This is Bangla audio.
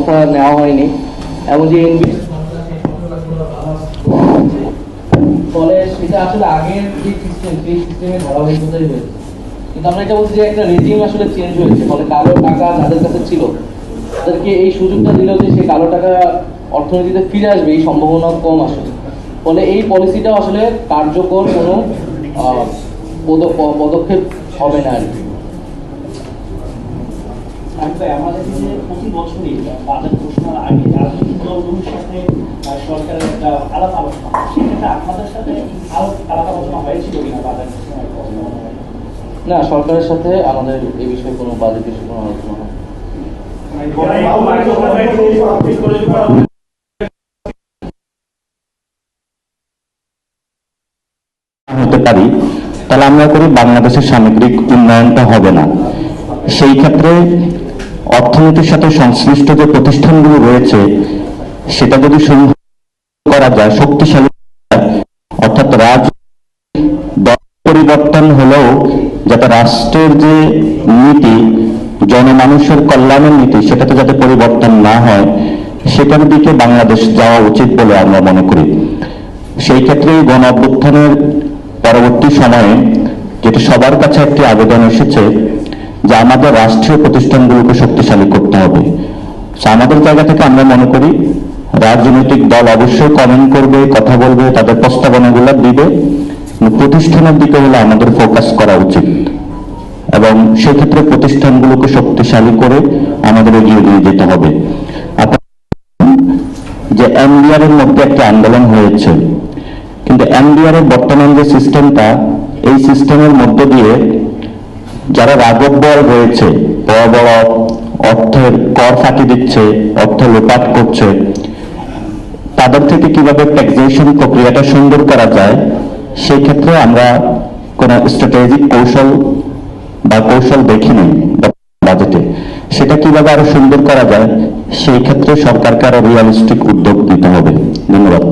ব্যবস্থা নেওয়া হয়নি এবং যে ফলে সেটা আসলে আগের যে সিস্টেম সেই সিস্টেমের ধারাবাহিকতাই হয়েছে। কিন্তু আমরা এটা বলছি যে একটা রেজিম আসলে চেঞ্জ হয়েছে, ফলে কালো টাকা যাদের কাছে ছিল তাদেরকে এই সুযোগটা দিলেও যে সেই কালো টাকা অর্থনীতিতে ফিরে আসবে এই সম্ভাবনা কম আসলে। ফলে এই পলিসিটাও আসলে কার্যকর কোনো পদক্ষেপ হবে না আর কি। আমাদের যে প্রতি বছরই বাজেট ঘোষণার আগে রাজনৈতিক দলগুলোর সাথে সরকারের একটা আলাপ আলোচনা, সেক্ষেত্রে আপনাদের সাথে আলাপ আলোচনা হয়েছিল কিনা বাজেট ঘোষণার? না, সরকারের সাথে আমাদের এই বিষয়ে কোনো বাজেট বিষয়ে কোনো আলোচনা হয়। হতে পারি, তাহলে আমরা করি বাংলাদেশের সামগ্রিক উন্নয়নটা হবে না। সেই ক্ষেত্রে অর্থনীতির সাথে সংশ্লিষ্ট যে প্রতিষ্ঠানগুলো রয়েছে সেটা যদি করা যায়, শক্তিশালী, অর্থাৎ পরিবর্তন হলেও যাতে রাষ্ট্রের যে নীতি, জনমানুষের কল্যাণের নীতি, সেটাতে যাতে পরিবর্তন না হয়, সেটার দিকে বাংলাদেশ যাওয়া উচিত বলে আমরা মনে করি। সেই ক্ষেত্রে গণ অভ্যুত্থানের পরবর্তী সময়ে যেটা সবার কাছে একটি আবেদন এসেছে যে আমাদের রাষ্ট্রীয় প্রতিষ্ঠানগুলোকে শক্তিশালী করতে হবে। আমাদের জায়গা থেকে আমরা মনে করি রাজনৈতিক দল অবশ্যই কমেন্ট করবে, কথা বলবে, তাদের প্রস্তাবনাগুলো দিবে, প্রতিষ্ঠানের দিকে হলে আমাদের ফোকাস করা উচিত এবং সেক্ষেত্রে প্রতিষ্ঠানগুলোকে শক্তিশালী করে আমাদের এগিয়ে দিয়ে যেতে হবে। যে এমডিআর এর মধ্যে একটা আন্দোলন হয়েছে, কিন্তু এমডিআর এর বর্তমান যে সিস্টেমটা, এই সিস্টেমের মধ্য দিয়ে যারা রাজবল রয়েছে, বড় বড় অর্থের কর ফাঁকি দিচ্ছে, অর্থ লোপাট করছে, তাদের থেকে কিভাবে ট্যাক্সেশন প্রক্রিয়াটা সুন্দর করা যায়, সেই ক্ষেত্রে আমরা কোন স্ট্র্যাটেজিক কৌশল দেখিনি বাজেটে। সেটা কিভাবে আরো সুন্দর করা যায়, সেই ক্ষেত্রে সরকারকে আরো রিয়ালিস্টিক উদ্যোগ নিতে হবে। ধন্যবাদ।